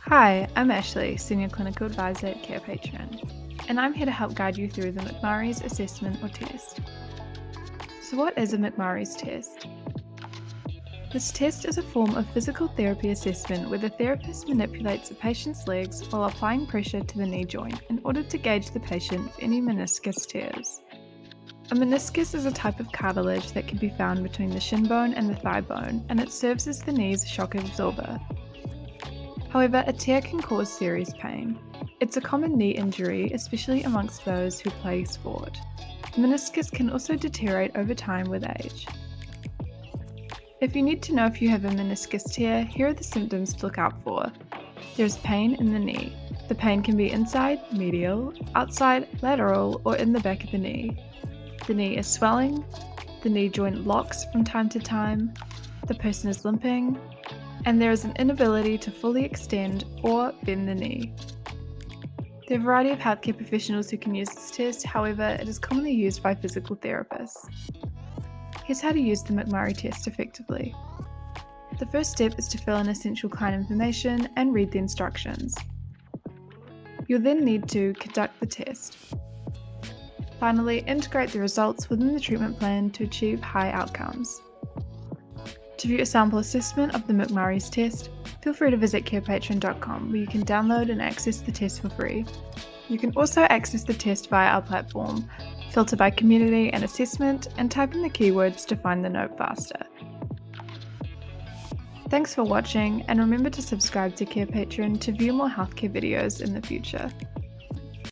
Hi, I'm Ashley, Senior Clinical Advisor at Carepatron, and I'm here to help guide you through the McMurray's assessment or test. So what is a McMurray's test? This test is a form of physical therapy assessment where the therapist manipulates a patient's legs while applying pressure to the knee joint in order to gauge the patient for any meniscus tears. A meniscus is a type of cartilage that can be found between the shin bone and the thigh bone, and it serves as the knee's shock absorber. However, a tear can cause serious pain. It's a common knee injury, especially amongst those who play sport. The meniscus can also deteriorate over time with age. If you need to know if you have a meniscus tear, here are the symptoms to look out for. There's pain in the knee. The pain can be inside, medial, outside, lateral, or in the back of the knee. The knee is swelling. The knee joint locks from time to time. The person is limping. And there is an inability to fully extend or bend the knee. There are a variety of healthcare professionals who can use this test, however, it is commonly used by physical therapists. Here's how to use the McMurray test effectively. The first step is to fill in essential client information and read the instructions. You'll then need to conduct the test. Finally, integrate the results within the treatment plan to achieve high outcomes. To view a sample assessment of the McMurray's test, feel free to visit carepatron.com where you can download and access the test for free. You can also access the test via our platform, filter by community and assessment, and type in the keywords to find the note faster. Thanks for watching, and remember to subscribe to Carepatron to view more healthcare videos in the future.